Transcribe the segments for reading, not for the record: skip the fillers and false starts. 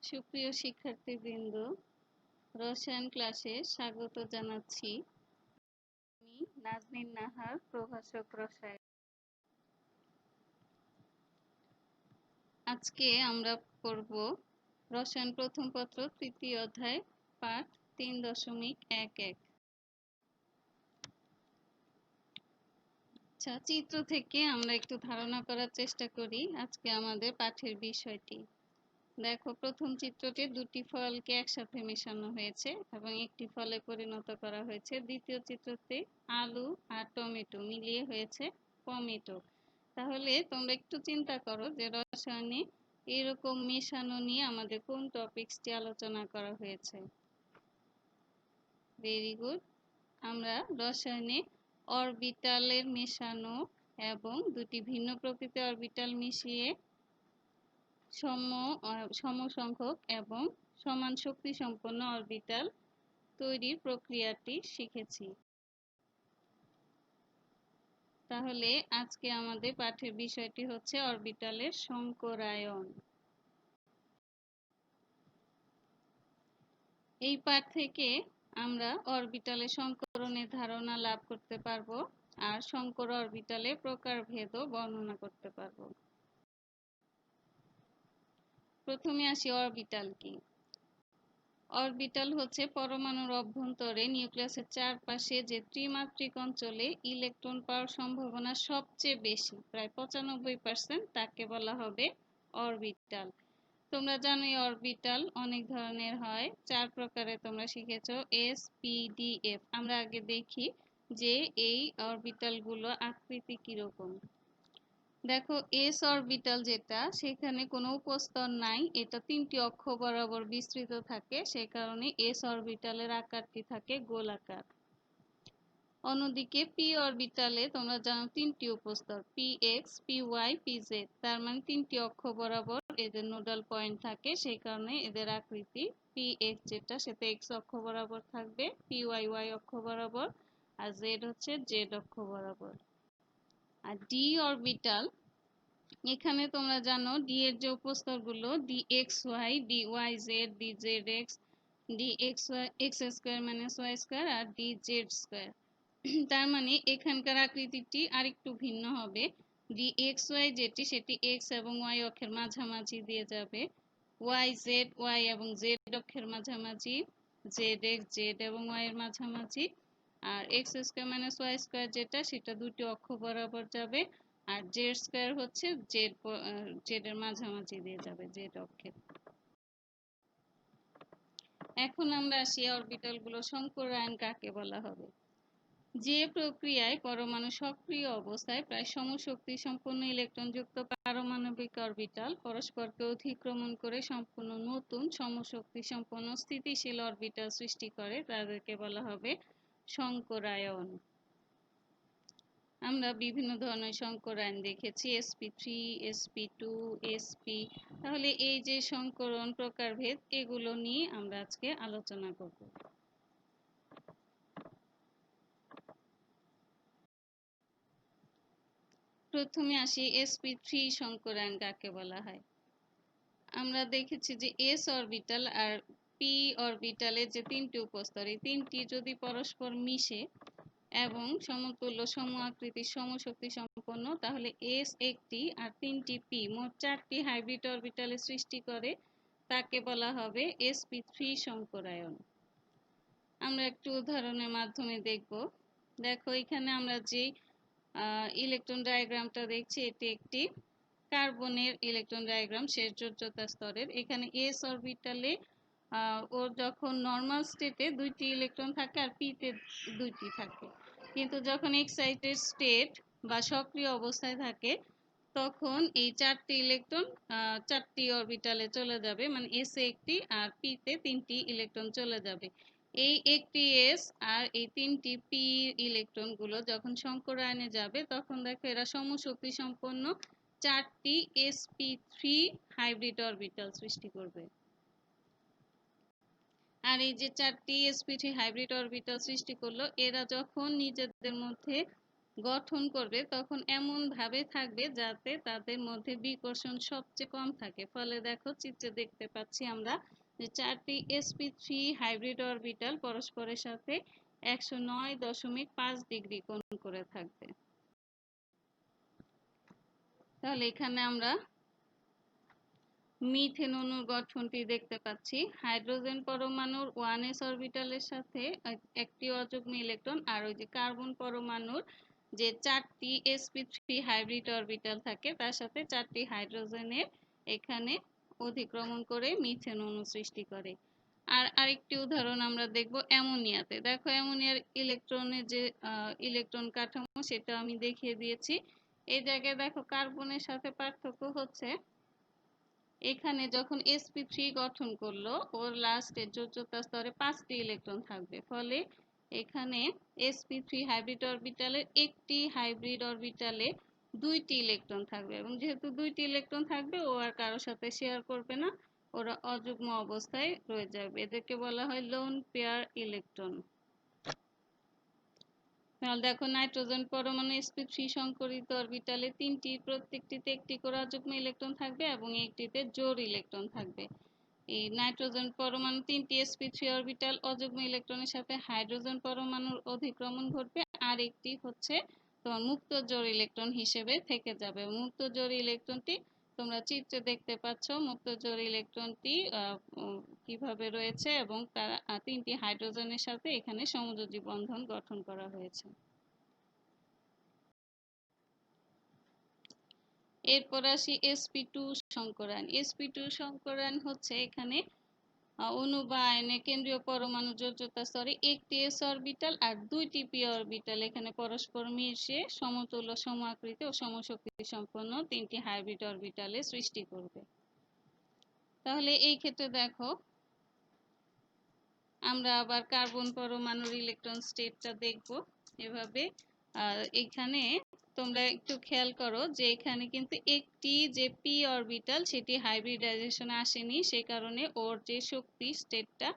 সুপ্রিয় শিক্ষার্থীবৃন্দ, রসায়ন ক্লাসে স্বাগত জানাচ্ছি। আমি নাজনীন নাহার, প্রভাষক রসায়ন। আজকে আমরা পড়ব রসায়ন প্রথম পত্র তৃতীয় অধ্যায় পাঠ 3.11। আচ্ছা, চিত্র থেকে আমরা একটু ধারণা করার চেষ্টা করি আজকে আমাদের পাঠের বিষয়টি। দেখো, প্রথম চিত্রটি দুটি ফলকে একসাথে মেশানো হয়েছে এবং একটি ফলে পরিণত করা হয়েছে। দ্বিতীয় চিত্রতে আলু আর টমেটো মিলিয়ে হয়েছে টমেটো। তাহলে তোমরা একটু চিন্তা করো যে রসায়নে এরকম মেশানো নিয়ে আমাদের কোন টপিকসটি আলোচনা করা হয়েছে। Very good. আমরা রসায়নে অরবিটালের মেশানো এবং দুটি ভিন্ন প্রকৃতির অরবিটাল মিশিয়ে সমসংখ্যক এবং সমান শক্তি সম্পন্ন অরবিটাল তৈরির প্রক্রিয়াটি শিখেছি। তাহলে আজকে আমাদের পাঠের বিষয়টি হচ্ছে অরবিটালের সংকরায়ন। এই পাঠ থেকে আমরা অরবিটালের সংকরণের ধারণা লাভ করতে পারবো আর সংকর অরবিটালের প্রকারভেদও বর্ণনা করতে পারবো। প্রথমে আসি, অরবিটাল কি? অরবিটাল হচ্ছে পরমাণুর অভ্যন্তরে নিউক্লিয়াসের চারপাশে যে ত্রিমাত্রিক অঞ্চলে ইলেকট্রন পাওয়ার সম্ভাবনা সবচেয়ে বেশি, প্রায় 95%, তাকে বলা হবে অরবিটাল। তোমরা জানো এই অরবিটাল অনেক ধরনের হয়, 4 প্রকারে তোমরা শিখেছো, এস, পি, ডি, এফ। আমরা আগে দেখি যে এই অরবিটালগুলো আকৃতি কিরকম। দেখো, এস অরবিটাল যেটা, সেখানে কোনো উপস্তর নাই, এটা 3টি অক্ষ বরাবর বিস্তৃত থাকে, সে কারণে এস অরবিটালের আকারটি থাকে গোলাকার। অন্যদিকে পি অরবিটালে তোমরা জানো 3টি উপস্তর, P X, P Y, P Z. তার মানে 3টি অক্ষ বরাবর এদের নোডাল পয়েন্ট থাকে, সেই কারণে এদের আকৃতি পি এক্স যেটা, সেটা এক্স অক্ষ বরাবর থাকবে, পি ওয়াই ওয়াই অক্ষ বরাবর, আর জেড হচ্ছে জেড অক্ষ বরাবর। আর ডি অরবিটাল, এখানে তোমরা জানো ডি এর যে উপস্তরগুলো, D X Y, D Y Z, D Z X, D X Y X square minus Y square, আর ডি জেড স্কোয়ার। তার মানে এখানকার আকৃতিটি আরেকটু ভিন্ন হবে। ডি এক্স ওয়াই যেটি, সেটি এক্স এবং ওয়াই অক্ষের মাঝামাঝি দিয়ে যাবে, ওয়াই জেড ওয়াই এবং জেড অক্ষের মাঝামাঝি, জেড এক্স জেড এবং ওয়াই এর মাঝামাঝি, আর X square minus Y square যেটা, সেটা দুটি অক্ষ বরাবর যাবে, আর জেড স্কোয়ার হচ্ছে জেড এর মাঝামাঝি দিয়ে যাবে, জেড অক্ষের। এখন আমরা আসি অরবিটালগুলো সংকরায়ন কাকে বলা হবে। যে প্রক্রিয়ায় পরমাণু সক্রিয় অবস্থায় প্রায় সমশক্তি সম্পন্ন ইলেকট্রনযুক্ত পারমাণবিক অরবিটাল পরস্পরকে অতিক্রমণ করে সম্পূর্ণ নতুন সমশক্তি সম্পন্ন স্থিতিশীল অরবিটাল সৃষ্টি করে, তাদেরকে বলা হবে সংকরায়ন। আমরা বিভিন্ন ধরনের সংকরায়ন দেখেছি, sp3, sp2, sp। তাহলে এই যে সংকরণ প্রকারভেদ, এগুলো নিয়ে আমরা আজকে আলোচনা করব। প্রথমে আসি, sp3 সংকরায়ন কাকে বলা হয়। আমরা দেখেছি যে এস অরবিটাল আর পি অরবিটালের যে 3টি উপস্তর, এই 3টি যদি পরস্পর মিশে এবং সমতুল্য সম আকৃতির সমশক্তি সম্পন্ন, তাহলে এস একটি আর 3টি পি, মোট 4টি হাইব্রিড অরবিটালের সৃষ্টি করে, তাকে বলা হবে sp3 সংকরায়ন। আমরা একটু উদাহরণের মাধ্যমে দেখব। দেখো, এখানে আমরা যে ইলেকট্রন ডায়াগ্রামটা দেখছি, এটি একটি কার্বনের ইলেকট্রন ডায়াগ্রাম শেষ যোজ্যতা স্তরের। এখানে এস অরবিটালে ওর যখন নর্মাল স্টেটে 2টি ইলেকট্রন থাকে আর পিতে 2টি থাকে, কিন্তু যখন এক্সাইটেড স্টেট বা সক্রিয় অবস্থায় থাকে, তখন এই 4টি ইলেকট্রন 4টি অরবিটালে চলে যাবে, মানে এস একটি আর পিতে 3টি ইলেকট্রন চলে যাবে। এই একটি এস আর এই 3টি পি ইলেকট্রনগুলো যখন সংকরায়নে যাবে, তখন দেখো এরা সমশক্তি সম্পন্ন 4টি sp3 হাইব্রিড অরবিটাল সৃষ্টি করবে। আর এই যে 4টি sp3 হাইব্রিড অরবিটাল সৃষ্টি করলো, এরা যখন নিজেদের মধ্যে গঠন করবে তখন এমন ভাবে থাকবে যাতে তাদের মধ্যে বিকর্ষণ সবচেয়ে কম থাকে। ফলে দেখো চিত্রে দেখতে পাচ্ছি আমরা যে 4টি sp3 হাইব্রিড অরবিটাল পরস্পরের সাথে 109.5 ডিগ্রি কোণ করে থাকবে। তাহলে এখানে আমরা মিথেন অণুর গঠনটি দেখতে পাচ্ছি। হাইড্রোজেন পরমাণুর 1s অরবিটালের সাথে একটি অযুগ্ম ইলেকট্রন, আর ওই যে কার্বন পরমাণুর যে 4টি sp3 হাইব্রিড অরবিটাল থাকে তার সাথে 4টি হাইড্রোজেনের এখানে অধিক্রমণ করে মিথেন অণু সৃষ্টি করে। আর আরেকটি উদাহরণ আমরা দেখব অ্যামোনিয়াতে। দেখো অ্যামোনিয়ার ইলেকট্রনের যে ইলেকট্রন কাঠামো সেটা আমি দেখিয়ে দিয়েছি। এই জায়গায় দেখো কার্বনের সাথে পার্থক্য হচ্ছে এখানে যখন sp3 গঠন করলো ওর লাস্টে যোজ্যতা স্তরে 5টি ইলেকট্রন থাকবে। ফলে এখানে sp3 হাইব্রিড অরবিটালের একটি হাইব্রিড অরবিটালে 2টি ইলেকট্রন থাকবে, এবং যেহেতু 2টি ইলেকট্রন থাকবে ও আর কারোর সাথে শেয়ার করবে না, ওরা অযুগ্ম অবস্থায় রয়ে যাবে। এদেরকে বলা হয় লোন পেয়ার ইলেকট্রন। তাহলে দেখো নাইট্রোজেন পরমাণু sp3 সংকরিত অরবিটালে প্রত্যেকটিতে একটি করে অযুগ্ম ইলেকট্রন থাকবে এবং একটিতে জোড় ইলেকট্রন থাকবে। এই নাইট্রোজেন পরমাণু 3টি sp3 অরবিটাল অযুগ্ম ইলেকট্রনের সাথে হাইড্রোজেন পরমাণুর অধিক্রমণ ঘটবে, আর একটি হচ্ছে তোমার মুক্ত জোড় ইলেকট্রন হিসেবে থেকে যাবে। মুক্ত জোড় ইলেকট্রনটি তোমরা চিত্রে দেখতে পাচ্ছ। মুক্ত জোড় ইলেকট্রনটি কিভাবে রয়েছে এবং তার 3টি হাইড্রোজেনের সাথে এখানে সমযোজী বন্ধন গঠন করা হয়েছে। এরপর আসি sp2 সংকরায়ন। sp2 সংকরায়ন হচ্ছে এখানে অণু বা আয়নের কেন্দ্রীয় পরমাণু যোজ্যতা স্তরে একটি s অরবিটাল আর 2টি p অরবিটাল এখানে পরস্পর মিশে সমতুল্য সমাকৃতি ও সমশক্তি সম্পন্ন 3টি হাইব্রিড অরবিটালের সৃষ্টি করবে। তাহলে এই ক্ষেত্রে দেখো আমরা আবার কার্বন পরমাণুর ইলেকট্রন স্টেটটা দেখব এভাবে। এখানে তোমরা একটু খেয়াল করো যে এখানে কিন্তু একটি যে p অরবিটাল সেটি হাইব্রিডাইজেশনে আসেনি, সেই কারণে ওর যে শক্তি স্টেটটা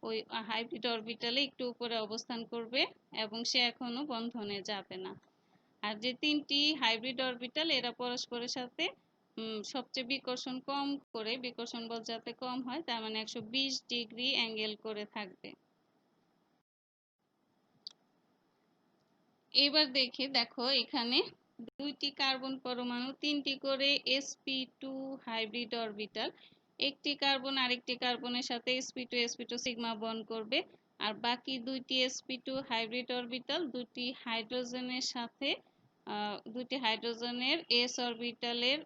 ওই হাইব্রিড অরবিটালে একটু উপরে অবস্থান করবে এবং সে এখনো বন্ধনে যাবে না। আর যে 3টি হাইব্রিড অরবিটাল এরা পরস্পরের সাথে সবচেয়ে বিকর্ষণ কম করে, বিকর্ষণ বল যাতে কম হয়, তার মানে 120 ডিগ্রি অ্যাঙ্গেল করে থাকবে। এবার দেখো এখানে 2টি কার্বন পরমাণু 3টি করে sp2 হাইব্রিড অরবিটাল, একটি কার্বন আরেকটি কার্বনের সাথে sp2 সিগমা বন্ড করবে, আর বাকি 2টি sp2 হাইব্রিড অরবিটাল 2টি হাইড্রোজেনের সাথে 2টি হাইড্রোজেনের s অরবিটালের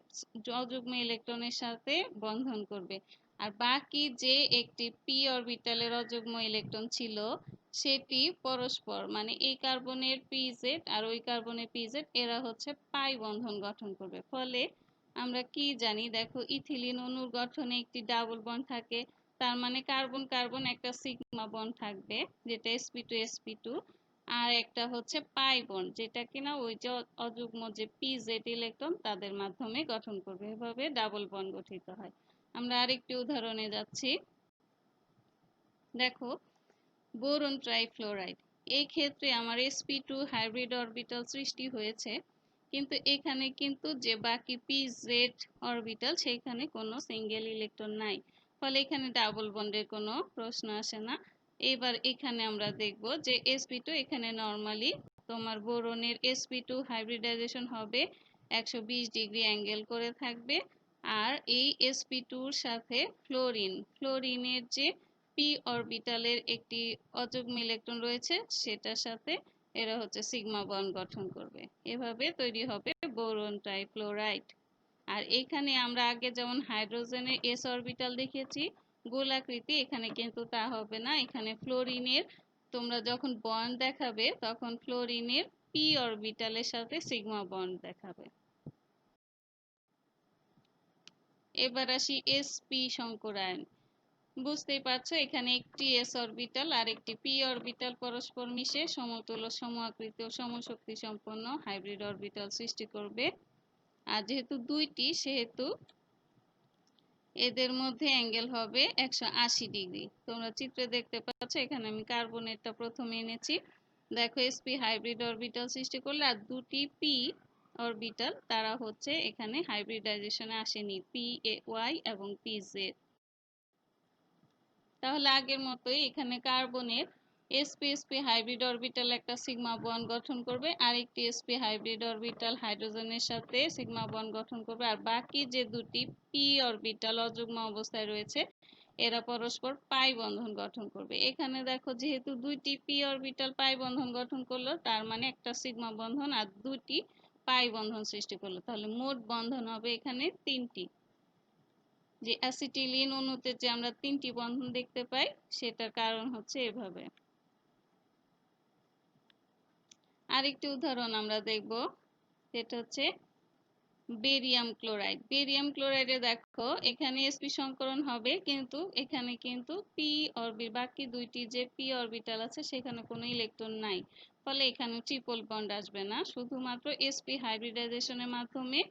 অযুগ্ম ইলেকট্রনের সাথে বন্ধন করবে। আর বাকি যে একটি p অরবিটালের অযুগ্ম ইলেকট্রন ছিল সেটি পরস্পর, মানে এই কার্বনের pz আর ওই কার্বনের pz এরা হচ্ছে পাই বন্ধন গঠন করবে। ফলে আমরা কি জানি, দেখো ইথিলিন অণুর গঠনে একটি ডাবল বন্ড থাকে, তার মানে কার্বন কার্বন একটা সিগমা বন্ড থাকবে যেটা sp2 আর একটা হচ্ছে পাই বন্ড যেটা কিনা ওই যে অযুগ্ম যে pz ইলেকট্রন তাদের মাধ্যমে গঠন করবে। এভাবে ডাবল বন্ড গঠিত হয়। আমরা আরেকটি উদাহরণে যাচ্ছি। দেখো বোরন ট্রাইফ্লোরাইড, এই ক্ষেত্রে আমার sp2 হাইব্রিড অরবিটাল সৃষ্টি হয়েছে, কিন্তু এখানে কিন্তু যে বাকি pz অরবিটাল সেখানে কোনো সিঙ্গেল ইলেকট্রন নাই, ফলে এখানে ডাবল বন্ডের কোনো প্রশ্ন আসে না। এবার এখানে আমরা দেখব যে sp2 এখানে নরমালি তোমার বোরনের sp2 হাইব্রিডাইজেশন হবে 120 ডিগ্রি অ্যাঙ্গেল করে থাকবে, আর এই sp2 এর সাথে ফ্লোরিনের যে p অরবিটালের একটি অযুগ্ম ইলেকট্রন রয়েছে সেটার সাথে এরা হচ্ছে সিগমা বন্ড গঠন করবে। এভাবে তৈরি হবে বোরন ট্রাইফ্লোরাইড। আর এখানে আমরা আগে যেমন হাইড্রোজেনের s অরবিটাল দেখিয়েছি গোলাকৃতি, এখানে কিন্তু তা হবে না। এখানে ফ্লোরিনের তোমরা যখন বন্ড দেখাবে তখন ফ্লোরিনের p অরবিটালের সাথে সিগমা বন্ড দেখাবে। এবার আসি sp সংকরায়ন। বুঝতেই পারছো এখানে একটি s অরবিটাল আর একটি p অরবিটাল পরস্পর মিশে সমতুল্য সমাকৃতি ও সমশক্তি সম্পন্ন হাইব্রিড অরবিটাল সৃষ্টি করবে। আর যেহেতু 2টি সেহেতু এদের মধ্যে অ্যাঙ্গেল হবে 180 ডিগ্রি। তোমরা চিত্রে দেখতে পাচ্ছ, এখানে আমি কার্বনেরটা প্রথমে এনেছি। দেখো sp হাইব্রিড অরবিটাল সৃষ্টি করলে আর দুটি p অরবিটাল তারা হচ্ছে এখানে হাইব্রিডাইজেশনে আসেনি, py এবং pz। তাহলে আগের মতোই এখানে কার্বনের sp হাইব্রিড অরবিটাল একটা সিগমা বন্ড গঠন করবে, আরেকটি sp হাইব্রিড অরবিটাল হাইড্রোজেনের সাথে সিগমা বন্ড গঠন করবে, আর বাকি যে দুটি p অরবিটাল অযুগ্ম অবস্থায় রয়েছে এরা পরস্পর পাই বন্ধন গঠন করবে। এখানে দেখো যেহেতু দুইটি p অরবিটাল পাই বন্ধন গঠন করলো, তার মানে একটা সিগমা বন্ধন আর দুটি পাই বন্ধন সৃষ্টি করলো, তাহলে মোট বন্ধন হবে এখানে তিনটি। যে অ্যাসিটিলিন অণুতে যে আমরা তিনটি বন্ধন দেখতে পাই সেটার কারণ হচ্ছে এভাবে। আরেকটি উদাহরণ আমরা দেখব, সেটা হচ্ছে বেরিয়াম ক্লোরাইড। বেরিয়াম ক্লোরাইডে দেখো এখানে sp সংকরণ হবে, কিন্তু এখানে কিন্তু p অরবিটাল, বাকি দুইটি যে p অরবিটাল আছে সেখানে কোনো ইলেকট্রন নাই, ফলে এখানে ট্রিপল বন্ড আসবে না, শুধুমাত্র sp হাইব্রিডাইজেশনের মাধ্যমে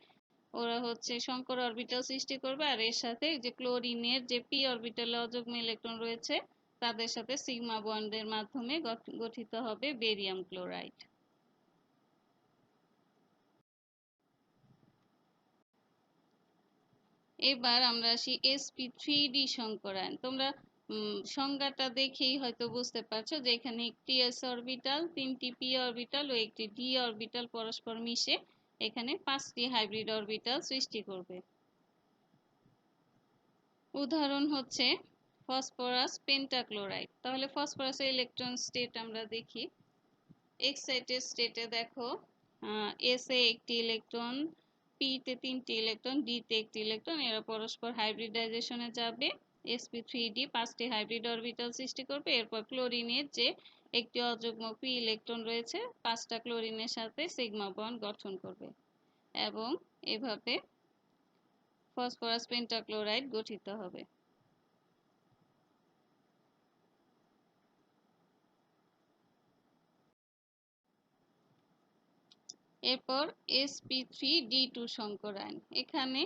ওরা হচ্ছে সংকর অরবিটাল সৃষ্টি করবে, আর এর সাথে যে ক্লোরিনের যে p অরবিটালে অযুগ্ম ইলেকট্রন রয়েছে তাদের সাথে সিগমা বন্ডের মাধ্যমে গঠিত হবে বেরিয়াম ক্লোরাইড। এবার আমরা আসি sp3d সংকরায়ন। তোমরা সংজ্ঞাটা দেখেই হয়তো বুঝতে পারছো যে এখানে একটি s অরবিটাল, তিনটি p অরবিটাল ও একটি d অরবিটাল পরস্পর মিশে এখানে 5টি হাইব্রিড অরবিটাল সৃষ্টি করবে। উদাহরণ হচ্ছে ফসফরাস পেন্টাক্লোরাইড। তাহলে ফসফরাসের ইলেকট্রন স্টেট আমরা দেখি। এক্সাইটেড স্টেটে দেখো s এ একটি ইলেকট্রন, p তে তিনটি ইলেকট্রন, d তে একটি ইলেকট্রন, এরা পরস্পর হাইব্রিডাইজেশনে যাবে, sp3d 5টি হাইব্রিড অরবিটাল সৃষ্টি করবে। এরপর ক্লোরিনের যে একটি অযুগ্ম p ইলেকট্রন রয়েছে 5টা ক্লোরিনের সাথে সিগমা বন্ড গঠন করবে এবং এভাবে ফসফরাস পেন্টাক্লোরাইড গঠিত হবে। এরপর sp3d2 সংকরায়ন। এখানে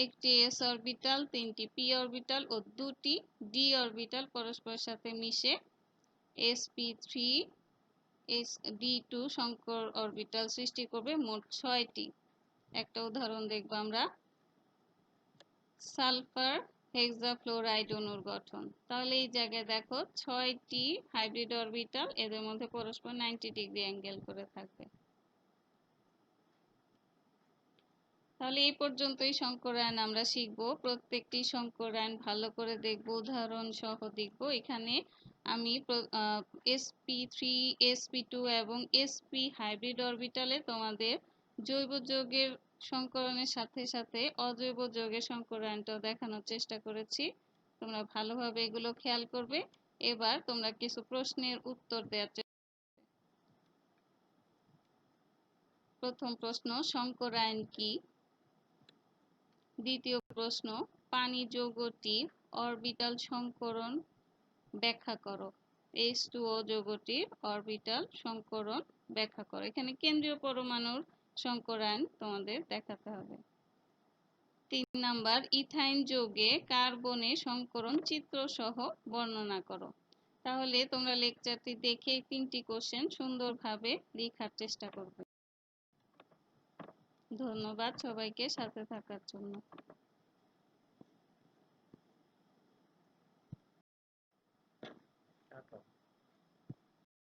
একটি s অরবিটাল, তিনটি p অরবিটাল ও দুটি d অরবিটাল পরস্পরের সাথে মিশে sp3d2 সংকর অরবিটাল সৃষ্টি করবে মোট 6টি। একটা উদাহরণ দেখব আমরা, সালফার হেক্সাফ্লোরাইড অণুর গঠন। তাহলে এই জায়গায় দেখো 6টি হাইব্রিড অরবিটাল, এদের মধ্যে পরস্পর 90 ডিগ্রি অ্যাঙ্গেল করে থাকবে। তাহলে এই পর্যন্তই সংকরায়ন আমরা শিখব। প্রত্যেকটি সংকরায়ন ভালো করে দেখব, উদাহরণ সহ দেখব। এখানে আমি sp3, sp2 এবং sp হাইব্রিড অরবিটালে তোমাদের জৈব যৌগের সংকরণের সাথে সাথে অজৈব যৌগের সংকরায়নটাও দেখানোর চেষ্টা করেছি। তোমরা ভালোভাবে এগুলো খেয়াল করবে। এবার তোমরা কিছু প্রশ্নের উত্তর দেওয়ার চেষ্টা। প্রথম প্রশ্ন, সংকরায়ন কি? দ্বিতীয় প্রশ্ন, পানি যৌগটির অরবিটাল সংকরণ ব্যাখ্যা করো। H2O যৌগটির অরবিটাল সংকরণ ব্যাখ্যা করো। এখানে কেন্দ্রীয় পরমাণুর সংকরায়ন তোমাদের দেখাতে হবে। 3 নাম্বার, ইথাইন যৌগে কার্বনের সংকরণ চিত্র সহ বর্ণনা করো। তাহলে তোমরা লেকচারটি দেখে 3টি কোশ্চেন সুন্দরভাবে লেখার চেষ্টা করবে। ধন্যবাদ সবাইকে সাথে থাকার জন্য।